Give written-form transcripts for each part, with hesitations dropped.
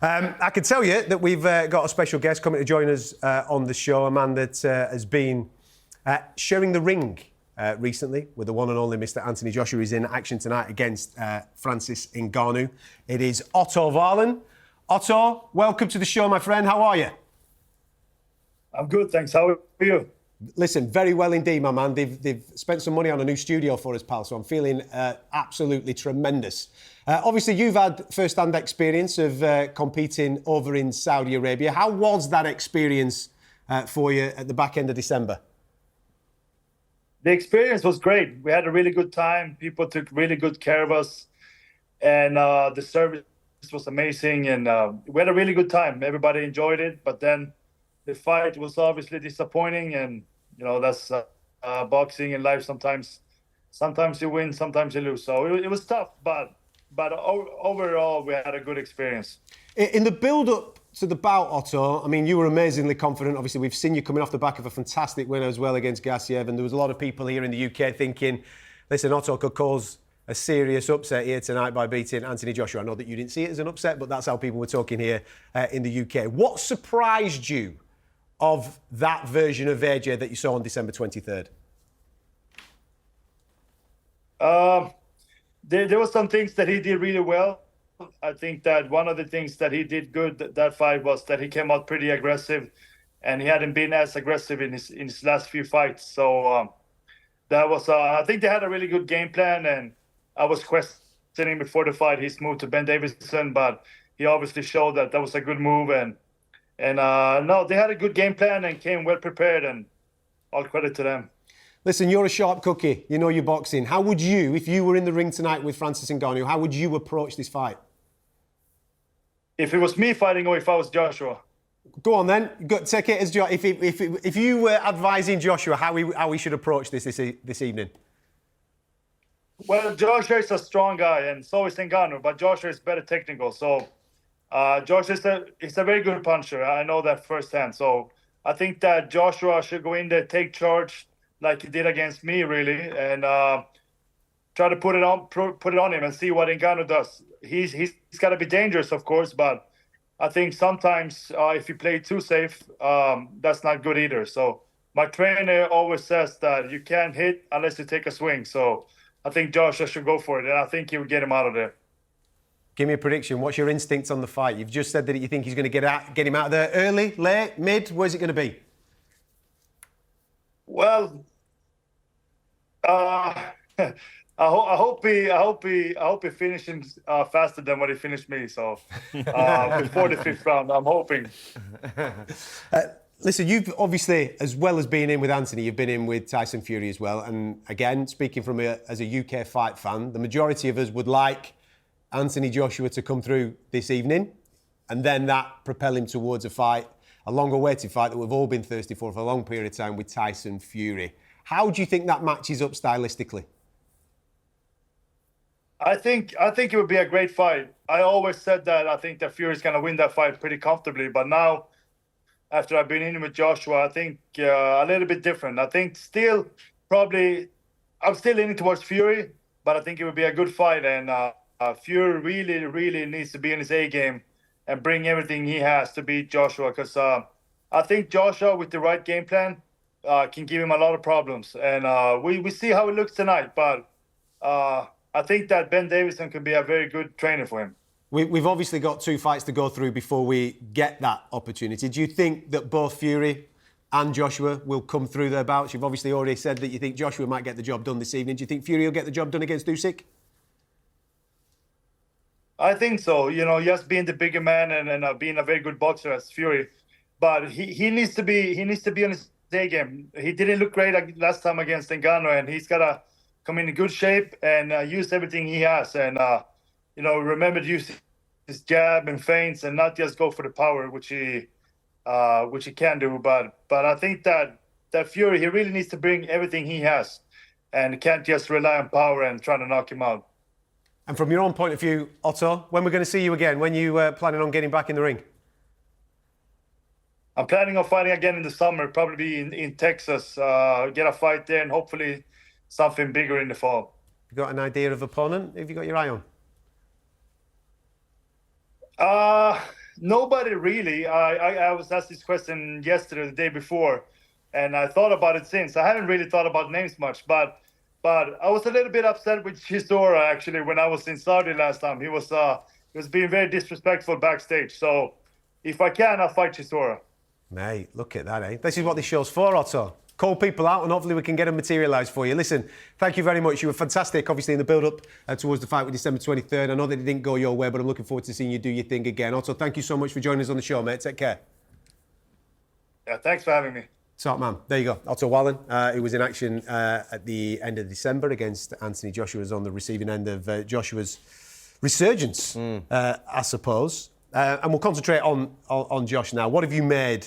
I can tell you that we've got a special guest coming to join us on the show, a man that has been sharing the ring recently with the one and only Mr. Anthony Joshua. Who's in action tonight against Francis Ngannou. It is Otto Wallin. Otto, welcome to the show, my friend. How are you? I'm good, thanks. How are you? Listen, very well indeed, my man. They've spent some money on a new studio for us, pal, so I'm feeling absolutely tremendous. Obviously, you've had first-hand experience of competing over in Saudi Arabia. How was that experience for you at the back end of December? The experience was great. We had a really good time. People took really good care of us. And the service was amazing. And we had a really good time. Everybody enjoyed it. But then the fight was obviously disappointing. And, you know, that's boxing in life sometimes. Sometimes you win, sometimes you lose. So it was tough. But overall, we had a good experience. In the build-up to the bout, Otto, I mean, you were amazingly confident. Obviously, we've seen you coming off the back of a fantastic win as well against Gassiev, and there was a lot of people here in the UK thinking, listen, Otto could cause a serious upset here tonight by beating Anthony Joshua. I know that you didn't see it as an upset, but that's how people were talking here in the UK. What surprised you of that version of AJ that you saw on December 23rd? There were some things that he did really well. I think that one of the things that he did good that fight was that he came out pretty aggressive, and he hadn't been as aggressive in his last few fights. So that was I think they had a really good game plan, and I was questioning before the fight his move to Ben Davison, but he obviously showed that was a good move, and no, they had a good game plan and came well prepared, and all credit to them. Listen, you're a sharp cookie. You know your boxing. How would you, if you were in the ring tonight with Francis Ngannou, how would you approach this fight? If it was me fighting or if I was Joshua? Go on then. Take it as if you were advising Joshua how we should approach this evening. Well, Joshua is a strong guy, and so is Ngannou, but Joshua is better technical. So Joshua is a very good puncher. I know that firsthand. So I think that Joshua should go in there, take charge like he did against me, really, and try to put it on him and see what Ngannou does. He's got to be dangerous, of course, but I think sometimes if you play too safe, that's not good either. So my trainer always says that you can't hit unless you take a swing. So I think Joshua should go for it, and I think he would get him out of there. Give me a prediction. What's your instincts on the fight? You've just said that you think he's going to get him out of there early, late, mid. Where's it going to be? Well, I hope he finishes faster than what he finished me. So before the fifth round, I'm hoping. Listen, you've obviously, as well as being in with Anthony, you've been in with Tyson Fury as well. And again, speaking as a UK fight fan, the majority of us would like Anthony Joshua to come through this evening, and then that propel him towards a fight, a long-awaited fight that we've all been thirsty for a long period of time with Tyson Fury. How do you think that matches up stylistically? I think it would be a great fight. I always said that I think that Fury's going to win that fight pretty comfortably. But now, after I've been in with Joshua, I think a little bit different. I think I'm still leaning towards Fury, but I think it would be a good fight. And Fury really, really needs to be in his A game and bring everything he has to beat Joshua. Because I think Joshua, with the right game plan, can give him a lot of problems. And we see how it looks tonight. But I think that Ben Davison could be a very good trainer for him. We've obviously got 2 fights to go through before we get that opportunity. Do you think that both Fury and Joshua will come through their bouts? You've obviously already said that you think Joshua might get the job done this evening. Do you think Fury will get the job done against Usyk? I think so. You know, yes, being the bigger man and being a very good boxer as Fury, but he needs to be on his day game. He didn't look great last time against Ngannou, and he's got to come in good shape and use everything he has. And remember to use his jab and feints and not just go for the power, which he can do. But I think that Fury, he really needs to bring everything he has, and can't just rely on power and trying to knock him out. And from your own point of view, Otto, when we're going to see you again? When you planning on getting back in the ring? I'm planning on fighting again in the summer, probably in Texas. Get a fight there, and hopefully something bigger in the fall. You got an idea of opponent? Have you got your eye on? Nobody really. I was asked this question yesterday, the day before, and I thought about it since. I haven't really thought about names much, but I was a little bit upset with Chisora actually when I was in Saudi last time. He was being very disrespectful backstage. So if I can, I'll fight Chisora. Mate, look at that, eh? This is what this show's for, Otto. Call people out and hopefully we can get them materialised for you. Listen, thank you very much. You were fantastic, obviously, in the build-up towards the fight with December 23rd. I know that it didn't go your way, but I'm looking forward to seeing you do your thing again. Otto, thank you so much for joining us on the show, mate. Take care. Yeah, thanks for having me. Top man. There you go. Otto Wallin, who was in action at the end of December against Anthony Joshua, was on the receiving end of Joshua's resurgence, I suppose. And we'll concentrate on Josh now. What have you made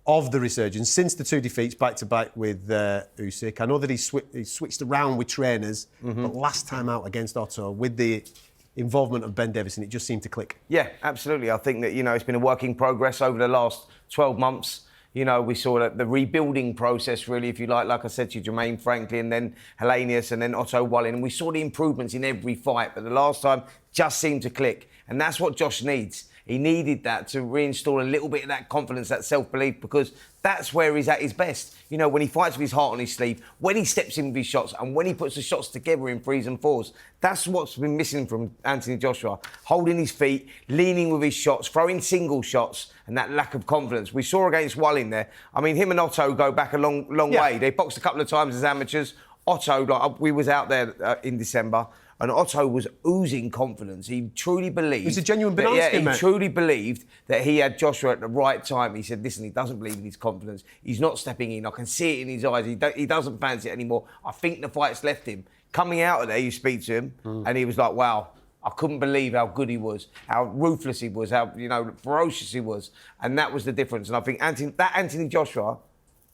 of the resurgence since the 2 defeats back-to-back with Usyk? I know that he switched around with trainers, but last time out against Otto, with the involvement of Ben Davison, it just seemed to click. Yeah, absolutely. I think that, it's been a work in progress over the last 12 months. We saw the rebuilding process, really, if you like I said to you, Jermaine Franklin, then Hellenius, and then Otto Wallin. And we saw the improvements in every fight, but the last time just seemed to click. And that's what Josh needs. He needed that to reinstall a little bit of that confidence, that self-belief, because that's where he's at his best. When he fights with his heart on his sleeve, when he steps in with his shots, and when he puts the shots together in 3s and 4s. That's what's been missing from Anthony Joshua. Holding his feet, leaning with his shots, throwing single shots, and that lack of confidence. We saw against Wallin there. I mean, him and Otto go back a long way. They boxed a couple of times as amateurs. Otto, we was out there in December. And Otto was oozing confidence. He truly believed... He's a genuine banana skin, mate. He truly believed that he had Joshua at the right time. He said, listen, he doesn't believe in his confidence. He's not stepping in. I can see it in his eyes. He doesn't fancy it anymore. I think the fight's left him. Coming out of there, you speak to him, and he was like, wow, I couldn't believe how good he was, how ruthless he was, how, ferocious he was. And that was the difference. And I think Anthony Joshua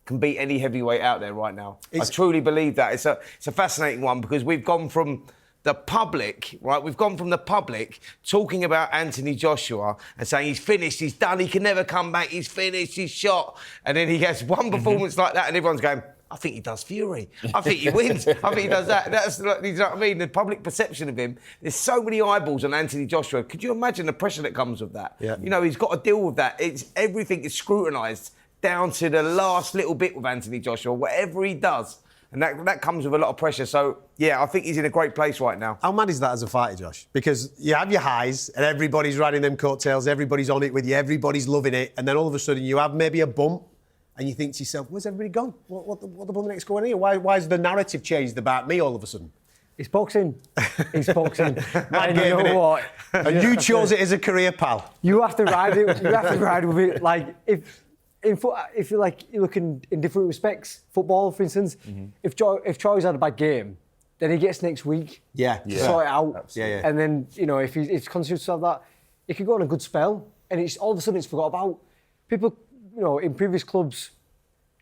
can beat any heavyweight out there right now. I truly believe that. It's a fascinating one because we've gone from... the public, right? We've gone from the public talking about Anthony Joshua and saying he's finished, he's done, he can never come back, he's finished, he's shot. And then he gets one performance like that and everyone's going, I think he does Fury. I think he wins. I think he does that. That's, you know what I mean? The public perception of him. There's so many eyeballs on Anthony Joshua. Could you imagine the pressure that comes with that? Yeah. He's got to deal with that. Everything is scrutinised down to the last little bit with Anthony Joshua, whatever he does. And that comes with a lot of pressure. So, yeah, I think he's in a great place right now. How mad is that as a fighter, Josh? Because you have your highs and everybody's riding them coattails, everybody's on it with you, everybody's loving it, and then all of a sudden you have maybe a bump and you think to yourself, where's everybody gone? What the blooming going on here? Why has the narrative changed about me all of a sudden? It's boxing. It's boxing. Mad And game, you know innit? what? And you chose it as a career, pal. You have to ride it. You have to ride with it. Like if you're looking in different respects, football, for instance, if Troy's had a bad game, then he gets next week Yeah. to sort it out. Absolutely. Yeah. And then, if he's considered to have that, he could go on a good spell and it's all of a sudden it's forgot about. People, in previous clubs,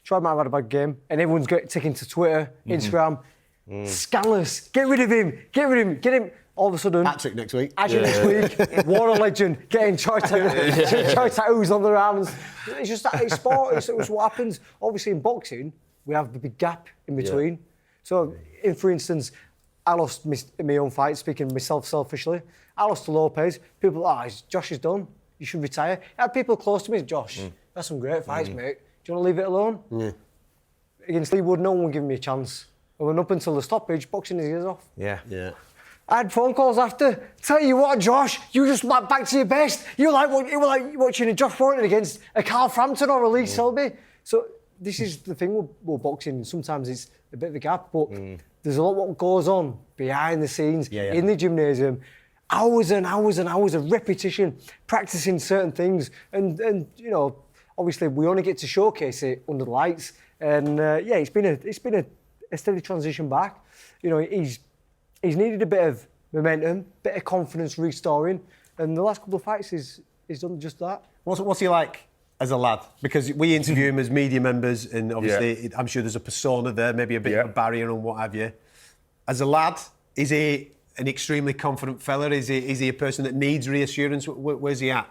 Troy might have had a bad game and everyone's taken to Twitter, Instagram, scandalous, get rid of him, get him. All of a sudden... Patrick next week. Actually, next week, Warner legend, getting Troy tattoos on their arms. It's just that, it's sport, it's what happens. Obviously, in boxing, we have the big gap in between. Yeah. So, for instance, I lost my own fight, speaking myself selfishly. I lost to Lopez. People, Josh is done. You should retire. I had people close to me, Josh, that's some great fights, mate. Do you want to leave it alone? Yeah. Against Lee Wood, no one gave me a chance. And when up until the stoppage, boxing his ears off. Yeah. I had phone calls after. Tell you what, Josh, you just went back to your best. You were like watching a Josh Thornton against a Carl Frampton or a Lee Selby. So this is the thing with boxing. Sometimes it's a bit of a gap, but there's a lot what goes on behind the scenes in the gymnasium. Hours and hours and hours of repetition, practicing certain things, and obviously we only get to showcase it under the lights. And it's been a steady transition back. He's needed a bit of momentum, bit of confidence restoring, and the last couple of fights he's done just that. What's he like as a lad? Because we interview him as media members, and obviously I'm sure there's a persona there, maybe a bit of a barrier and what have you. As a lad, is he an extremely confident fella? Is he a person that needs reassurance? Where's he at?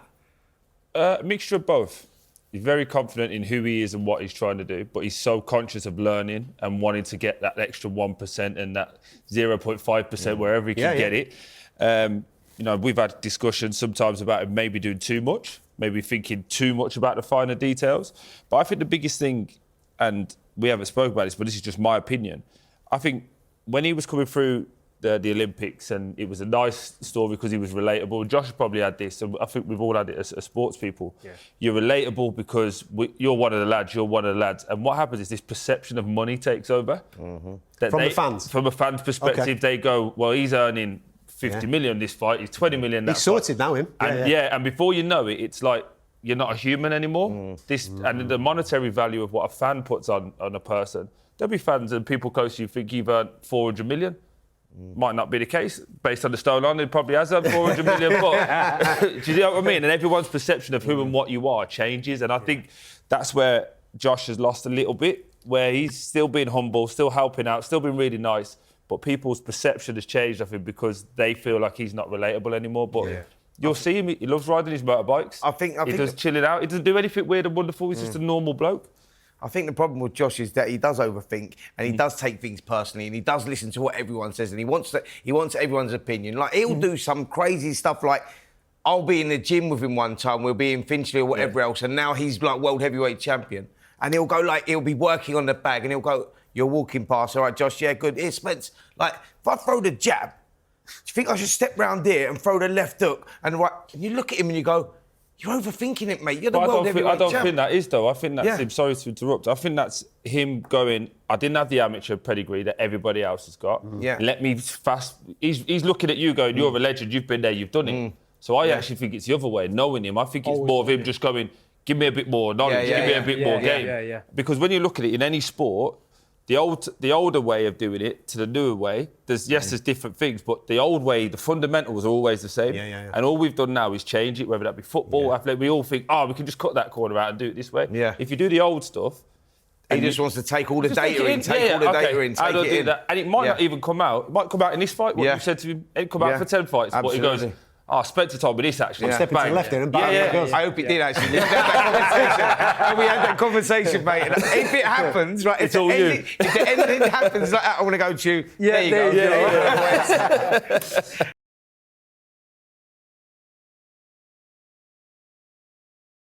A mixture of both. He's very confident in who he is and what he's trying to do, but he's so conscious of learning and wanting to get that extra 1% and that 0.5% wherever he can get it. We've had discussions sometimes about him maybe doing too much, maybe thinking too much about the finer details. But I think the biggest thing, and we haven't spoken about this, but this is just my opinion, I think when he was coming through the Olympics, and it was a nice story because he was relatable. Josh probably had this, and I think we've all had it as sports people. Yeah. You're relatable because you're one of the lads, and what happens is this perception of money takes over. Mm-hmm. From the fans? From a fan's perspective, they go, well, he's earning 50 million this fight, he's 20 million that He's sorted now, him. And before you know it, it's like you're not a human anymore. And the monetary value of what a fan puts on a person, there'll be fans and people close to you think you've earned 400 million. Might not be the case. Based on the stone on, it probably has earned 400 million. But do you know what I mean? And everyone's perception of who and what you are changes. And I think that's where Josh has lost a little bit, where he's still being humble, still helping out, still being really nice. But people's perception has changed of him because they feel like he's not relatable anymore. But you'll see him, he loves riding his motorbikes. I think he does chilling out. He doesn't do anything weird and wonderful. He's just a normal bloke. I think the problem with Josh is that he does overthink and he does take things personally and he does listen to what everyone says and he wants everyone's opinion. Like, he'll do some crazy stuff like, I'll be in the gym with him one time, we'll be in Finchley or whatever else, and now he's like world heavyweight champion. And he'll go like, he'll be working on the bag and he'll go, you're walking past, all right, Josh, yeah, good. Here, Spence, like, if I throw the jab, do you think I should step round there and throw the left hook? And right, and you look at him and you go, you're overthinking it, mate. You're the world heavyweight champ. I don't think that is, though. I think that's him. Sorry to interrupt. I think that's him going, I didn't have the amateur pedigree that everybody else has got. Yeah. Let me fast... He's looking at you going, you're a legend, you've been there, you've done it. So I actually think it's the other way, knowing him. I think it's more of him just going, give me a bit more knowledge, give me a bit more game. Because when you look at it in any sport, the older way of doing it to the newer way, there's different things, but the old way, the fundamentals are always the same. And all we've done now is change it, whether that be football, athletic. We all think, we can just cut that corner out and do it this way. Yeah. If you do the old stuff... He just wants to take all the data in, take all the data in, take it in. That. And it might not even come out. It might come out in this fight, what you said to him. It come out for 10 fights. Absolutely. But he goes... Spencer told me this, actually. I'm stepping to the left there and back. I hope it did, actually. We had that conversation, mate. And if it happens, right, it's all you. If anything happens like that, I want to go to you. There you go.